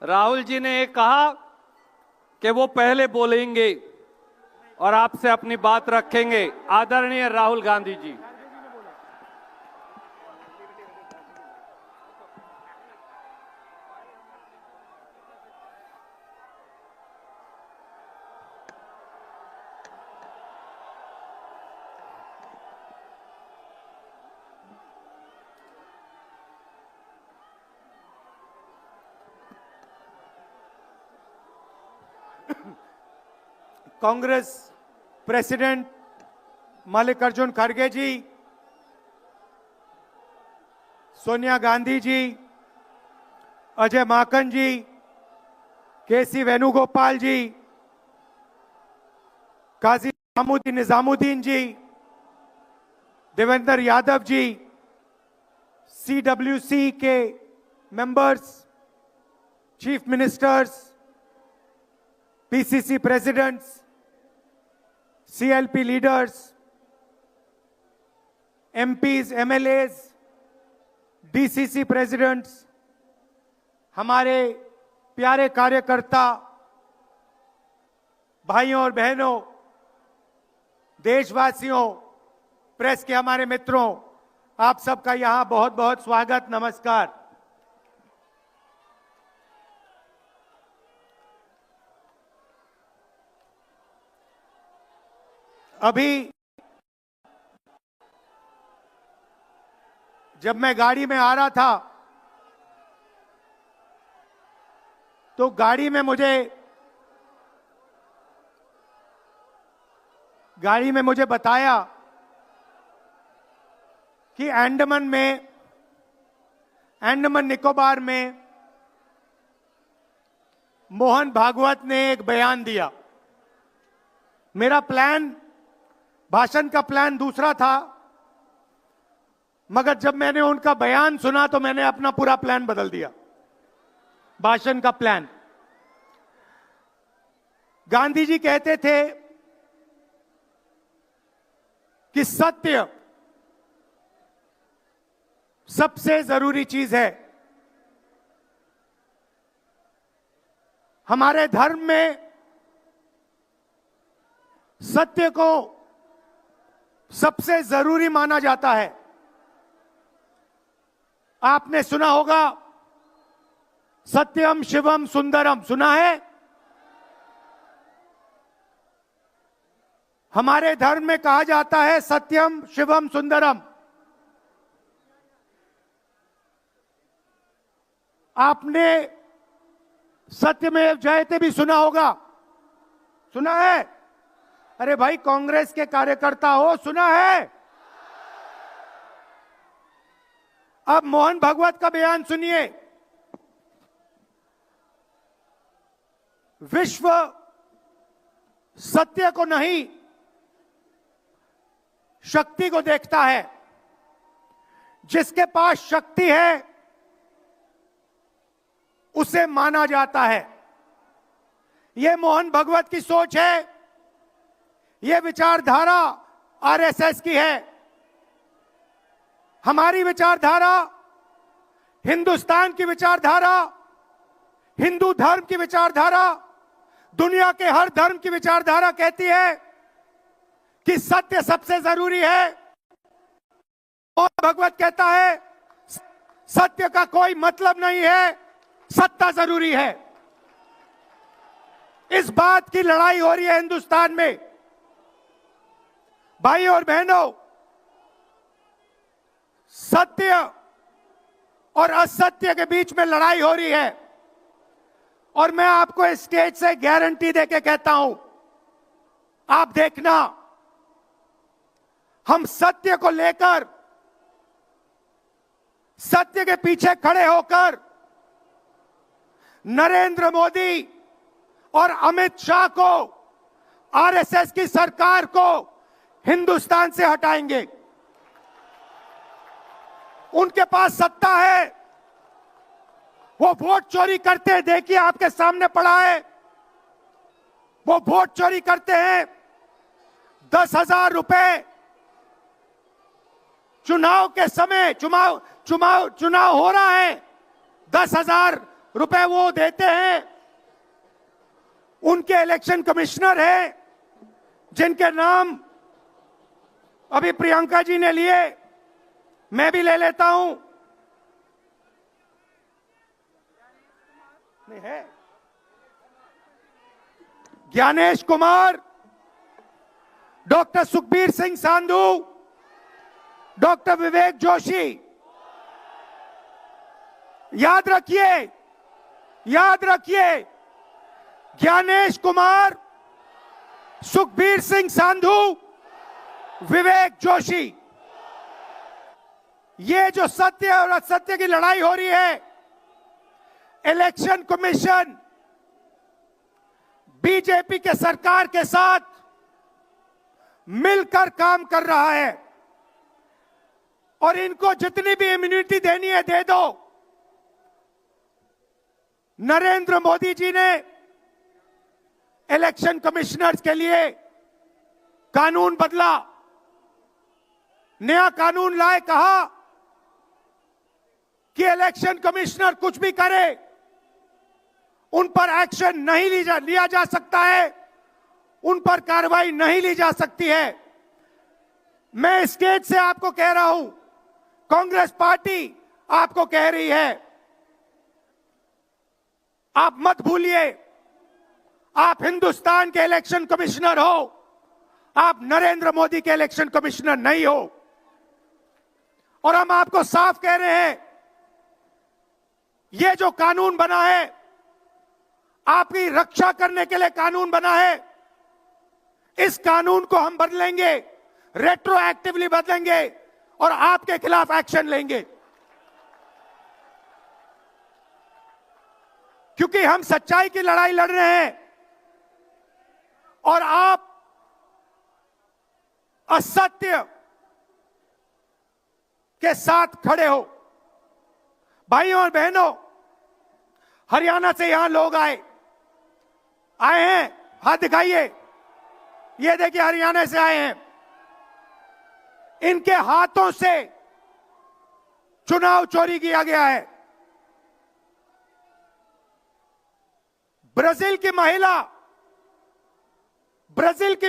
राहुल जी ने ये कहा कि वो पहले बोलेंगे और आपसे अपनी बात रखेंगे। आदरणीय राहुल गांधी जी। कांग्रेस प्रेसिडेंट मल्लिकार्जुन खड़गे जी, सोनिया गांधी जी, अजय माकन जी, केसी वेणुगोपाल जी, काजी निजामुद्दीन जी, देवेंद्र यादव जी, सीडब्ल्यूसी के members, chief ministers, PCC presidents, CLP leaders, MPs, MLAs, DCC presidents, हमारे प्यारे कार्यकर्ता भाइयों और बहनों, देशवासियों, प्रेस के हमारे मित्रों, आप सबका यहां बहुत बहुत स्वागत, नमस्कार। अभी जब मैं गाड़ी में आ रहा था तो गाड़ी में मुझे बताया कि अंडमान निकोबार में मोहन भागवत ने एक बयान दिया। मेरा भाषण का प्लान दूसरा था, मगर जब मैंने उनका बयान सुना तो मैंने अपना पूरा प्लान बदल दिया, भाषण का प्लान। गांधी जी कहते थे कि सत्य सबसे जरूरी चीज है। हमारे धर्म में सत्य को सबसे जरूरी माना जाता है। आपने सुना होगा सत्यम शिवम सुंदरम, सुना है? हमारे धर्म में कहा जाता है सत्यम शिवम सुंदरम। आपने सत्यमेव जयते भी सुना होगा, सुना है? अरे भाई, कांग्रेस के कार्यकर्ता हो, सुना है? अब मोहन भागवत का बयान सुनिए। विश्व सत्य को नहीं, शक्ति को देखता है। जिसके पास शक्ति है उसे माना जाता है। यह मोहन भागवत की सोच है। यह विचारधारा आरएसएस की है। हमारी विचारधारा, हिंदुस्तान की विचारधारा, हिंदू धर्म की विचारधारा, दुनिया के हर धर्म की विचारधारा कहती है कि सत्य सबसे जरूरी है। मोहन भागवत कहता है सत्य का कोई मतलब नहीं है, सत्ता जरूरी है। इस बात की लड़ाई हो रही है हिंदुस्तान में। भाइयों और बहनों, सत्य और असत्य के बीच में लड़ाई हो रही है। और मैं आपको इस स्टेज से गारंटी देके कहता हूं, आप देखना, हम सत्य को लेकर, सत्य के पीछे खड़े होकर नरेंद्र मोदी और अमित शाह को, आरएसएस की सरकार को हिंदुस्तान से हटाएंगे। उनके पास सत्ता है, वो वोट चोरी करते हैं। देखिए, आपके सामने पड़ा है, वो वोट चोरी करते हैं। 10,000 रुपए चुनाव के समय, चुनाव हो रहा है, 10,000 रुपए वो देते हैं। उनके इलेक्शन कमिश्नर हैं जिनके नाम अभी प्रियंका जी ने लिए, मैं भी ले लेता हूं। नहीं है ज्ञानेश कुमार, डॉक्टर सुखबीर सिंह सांधू, डॉक्टर विवेक जोशी। याद रखिए, याद रखिए, ज्ञानेश कुमार, सुखबीर सिंह सांधू, विवेक जोशी। ये जो सत्य और असत्य की लड़ाई हो रही है, इलेक्शन कमीशन बीजेपी के सरकार के साथ मिलकर काम कर रहा है और इनको जितनी भी इम्यूनिटी देनी है दे दो। नरेंद्र मोदी जी ने इलेक्शन कमिश्नर्स के लिए कानून बदला, नया कानून लाए, कहा कि इलेक्शन कमिश्नर कुछ भी करे उन पर एक्शन नहीं लिया जा सकता है, उन पर कार्रवाई नहीं ली जा सकती है। मैं स्टेज से आपको कह रहा हूं, कांग्रेस पार्टी आपको कह रही है, आप मत भूलिए, आप हिंदुस्तान के इलेक्शन कमिश्नर हो, आप नरेंद्र मोदी के इलेक्शन कमिश्नर नहीं हो। और हम आपको साफ कह रहे हैं, यह जो कानून बना है, आपकी रक्षा करने के लिए कानून बना है। इस कानून को हम बदलेंगे, रेट्रोएक्टिवली बदलेंगे और आपके खिलाफ एक्शन लेंगे, क्योंकि हम सच्चाई की लड़ाई लड़ रहे हैं और आप असत्य के साथ खड़े हो। भाइयों और बहनों, हरियाणा से यहां लोग आए हैं, हाथ दिखाइए। ये देखिए, हरियाणा से आए हैं। इनके हाथों से चुनाव चोरी किया गया है। ब्राजील की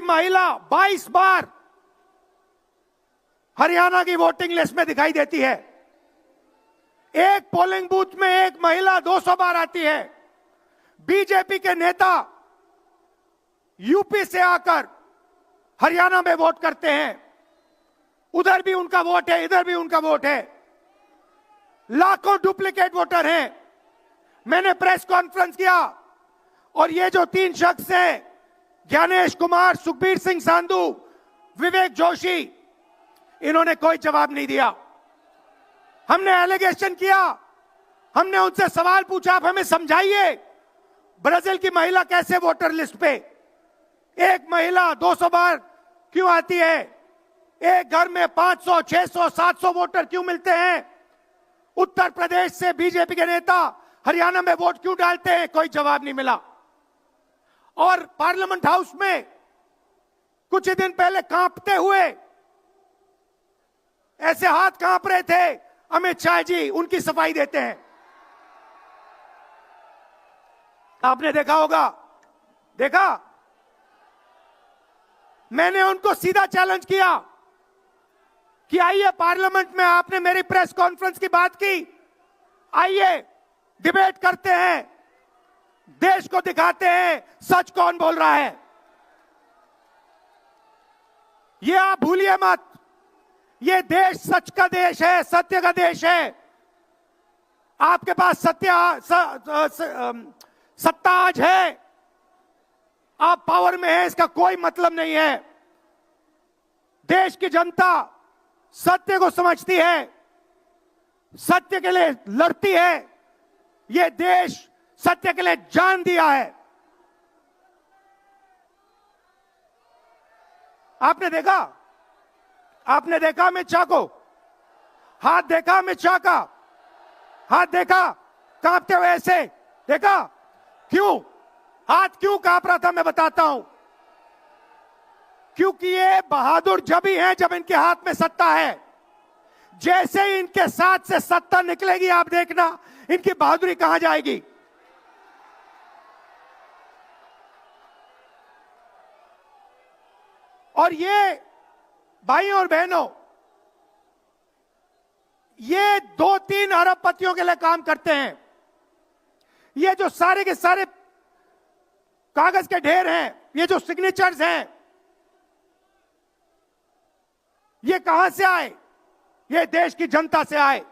महिला 22 बार हरियाणा की वोटिंग लिस्ट में दिखाई देती है। एक पोलिंग बूथ में एक महिला 200 बार आती है। बीजेपी के नेता यूपी से आकर हरियाणा में वोट करते हैं, उधर भी उनका वोट है, इधर भी उनका वोट है। लाखों डुप्लीकेट वोटर हैं। मैंने प्रेस कॉन्फ्रेंस किया और ये जो 3 शख्स हैं, ज्ञानेश कुमार, सुखबीर सिंह सांधू, विवेक जोशी, इन्होंने कोई जवाब नहीं दिया। हमने एलिगेशन किया, हमने उनसे सवाल पूछा, आप हमें समझाइए ब्राजील की महिला कैसे वोटर लिस्ट पे, एक महिला 200 बार क्यों आती है, एक घर में 500, 600, 700 वोटर क्यों मिलते हैं, उत्तर प्रदेश से बीजेपी के नेता हरियाणा में वोट क्यों डालते हैं, कोई जवाब नहीं मिला। और पार्लियामेंट हाउस में कुछ ही दिन पहले कांपते हुए, ऐसे हाथ कांप रहे थे, अमित शाह जी उनकी सफाई देते हैं। आपने देखा होगा, देखा, मैंने उनको सीधा चैलेंज किया कि आइए पार्लियामेंट में, आपने मेरी प्रेस कॉन्फ्रेंस की बात की, आइए डिबेट करते हैं, देश को दिखाते हैं सच कौन बोल रहा है। ये आप भूलिए मत, ये देश सच का देश है, सत्य का देश है। आपके पास सत्ता आज है, आप पावर में हैं, इसका कोई मतलब नहीं है। देश की जनता सत्य को समझती है, सत्य के लिए लड़ती है। ये देश सत्य के लिए जान दिया है। आपने देखा अमित शाह को, हाथ देखा अमित शाह का, हाथ देखा कांपते हुए, ऐसे देखा, क्यों हाथ क्यों कांप रहा था, मैं बताता हूं। क्योंकि ये बहादुर जब ही हैं जब इनके हाथ में सत्ता है। जैसे ही इनके साथ से सत्ता निकलेगी, आप देखना इनकी बहादुरी कहां जाएगी? और ये भाइयों और बहनों, ये 2-3 अरबपतियों के लिए काम करते हैं। ये जो सारे के सारे कागज के ढेर हैं, ये जो सिग्नेचर्स हैं, ये कहां से आए? ये देश की जनता से आए।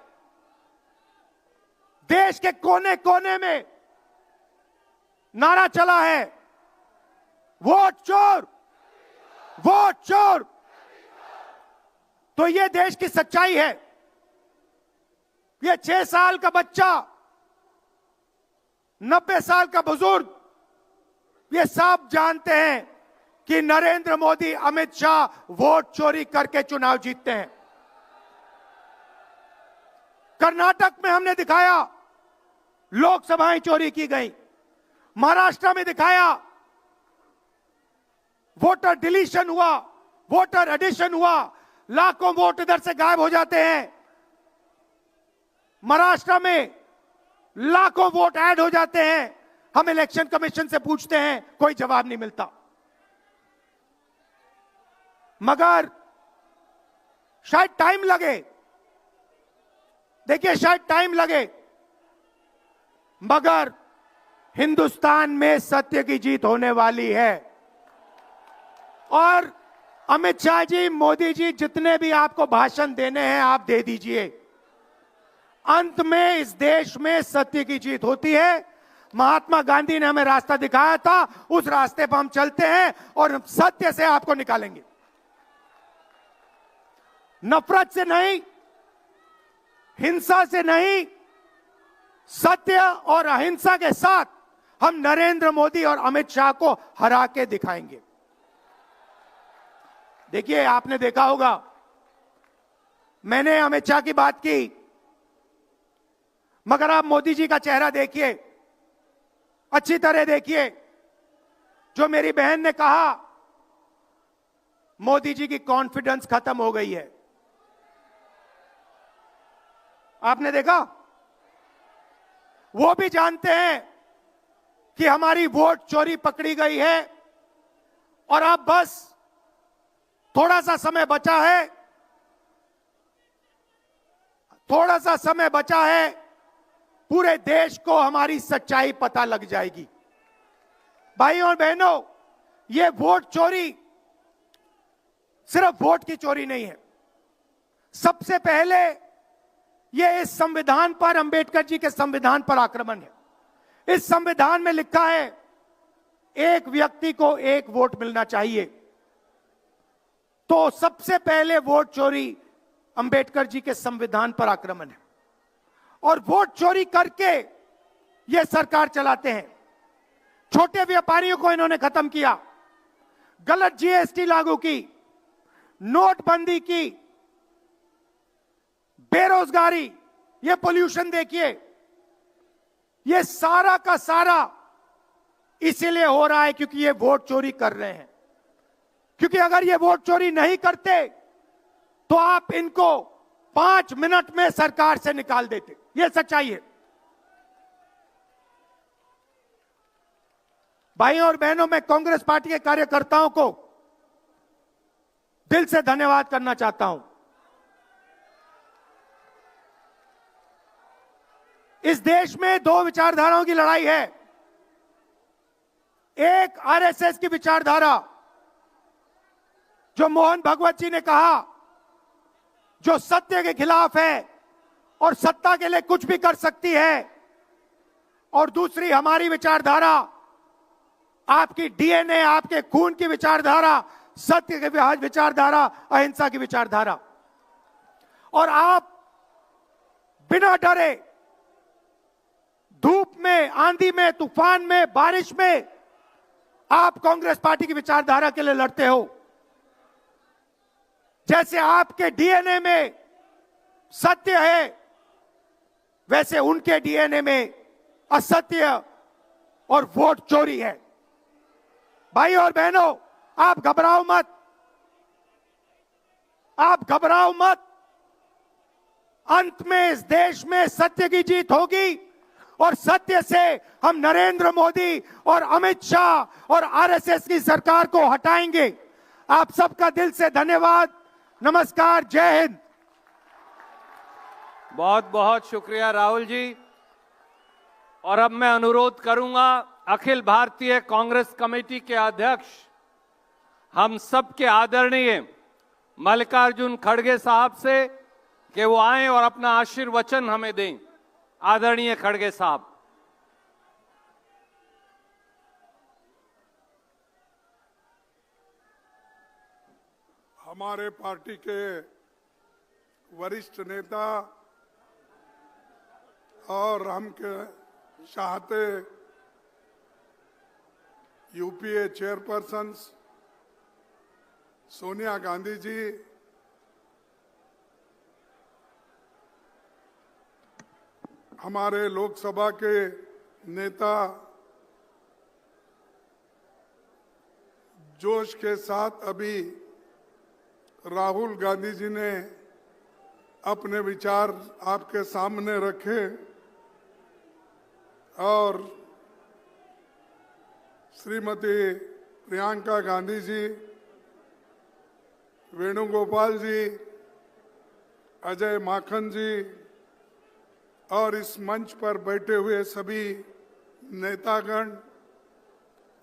देश के कोने कोने में नारा चला है, वोट चोर, वोट चोर। तो ये देश की सच्चाई है। ये 6 साल का बच्चा, 90 साल का बुजुर्ग, ये सब जानते हैं कि नरेंद्र मोदी, अमित शाह वोट चोरी करके चुनाव जीतते हैं। कर्नाटक में हमने दिखाया लोकसभाएं चोरी की गई। महाराष्ट्र में दिखाया वोटर डिलीशन हुआ, वोटर एडिशन हुआ, लाखों वोट इधर से गायब हो जाते हैं। महाराष्ट्र में लाखों वोट ऐड हो जाते हैं। हम इलेक्शन कमीशन से पूछते हैं, कोई जवाब नहीं मिलता। मगर शायद टाइम लगे, देखिए शायद टाइम लगे, मगर हिंदुस्तान में सत्य की जीत होने वाली है। और अमित शाह जी, मोदी जी, जितने भी आपको भाषण देने हैं आप दे दीजिए। अंत में इस देश में सत्य की जीत होती है। महात्मा गांधी ने हमें रास्ता दिखाया था, उस रास्ते पर हम चलते हैं और सत्य से आपको निकालेंगे। नफरत से नहीं, हिंसा से नहीं, सत्य और अहिंसा के साथ हम नरेंद्र मोदी और अमित शाह को हरा के दिखाएंगे। देखिए, आपने देखा होगा, मैंने अमित शाह की बात की, मगर आप मोदी जी का चेहरा देखिए, अच्छी तरह देखिए। जो मेरी बहन ने कहा, मोदी जी की कॉन्फिडेंस खत्म हो गई है। आपने देखा? वो भी जानते हैं कि हमारी वोट चोरी पकड़ी गई है और अब बस थोड़ा सा समय बचा है, थोड़ा सा समय बचा है, पूरे देश को हमारी सच्चाई पता लग जाएगी। भाइयों और बहनों, ये वोट चोरी सिर्फ वोट की चोरी नहीं है। सबसे पहले ये इस संविधान पर, अंबेडकर जी के संविधान पर आक्रमण है। इस संविधान में लिखा है एक व्यक्ति को एक वोट मिलना चाहिए। तो सबसे पहले वोट चोरी अंबेडकर जी के संविधान पर आक्रमण है। और वोट चोरी करके ये सरकार चलाते हैं। छोटे व्यापारियों को इन्होंने खत्म किया, गलत जीएसटी लागू की, नोटबंदी की, बेरोजगारी, ये पोल्यूशन देखिए, ये सारा का सारा इसीलिए हो रहा है क्योंकि ये वोट चोरी कर रहे हैं। क्योंकि अगर ये वोट चोरी नहीं करते तो आप इनको 5 मिनट में सरकार से निकाल देते। ये सच्चाई है। भाइयों और बहनों, मैं कांग्रेस पार्टी के कार्यकर्ताओं को दिल से धन्यवाद करना चाहता हूं। इस देश में 2 विचारधाराओं की लड़ाई है। एक आरएसएस की विचारधारा, जो मोहन भगवत जी ने कहा, जो सत्य के खिलाफ है और सत्ता के लिए कुछ भी कर सकती है। और दूसरी हमारी विचारधारा, आपकी डीएनए, आपके खून की विचारधारा, सत्य की विचारधारा, अहिंसा की विचारधारा। और आप बिना डरे, धूप में, आंधी में, तूफान में, बारिश में, आप कांग्रेस पार्टी की विचारधारा के लिए लड़ते हो। जैसे आपके डीएनए में सत्य है, वैसे उनके डीएनए में असत्य और वोट चोरी है। भाई और बहनों, आप घबराओ मत, आप घबराओ मत। अंत में इस देश में सत्य की जीत होगी और सत्य से हम नरेंद्र मोदी और अमित शाह और आरएसएस की सरकार को हटाएंगे। आप सबका दिल से धन्यवाद। नमस्कार, जय हिंद। बहुत बहुत शुक्रिया राहुल जी। और अब मैं अनुरोध करूंगा अखिल भारतीय कांग्रेस कमेटी के अध्यक्ष, हम सबके आदरणीय मल्लिकार्जुन खड़गे साहब से कि वो आए और अपना आशीर्वचन हमें दें। आदरणीय खड़गे साहब। हमारे पार्टी के वरिष्ठ नेता और हम के चाहते यूपीए चेयरपर्सन सोनिया गांधी जी, हमारे लोकसभा के नेता जोश के साथ अभी राहुल गांधी जी ने अपने विचार आपके सामने रखे और श्रीमती प्रियंका गांधी जी, वेणुगोपाल जी, अजय माखन जी और इस मंच पर बैठे हुए सभी नेतागण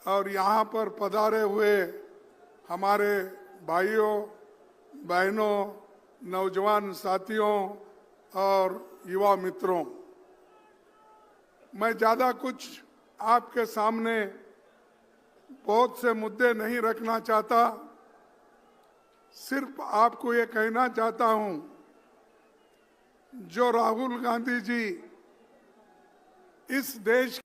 और यहाँ पर पधारे हुए हमारे भाइयों बहनों, नौजवान साथियों और युवा मित्रों, मैं ज़्यादा कुछ आपके सामने बहुत से मुद्दे नहीं रखना चाहता। सिर्फ आपको ये कहना चाहता हूँ, जो राहुल गांधी जी इस देश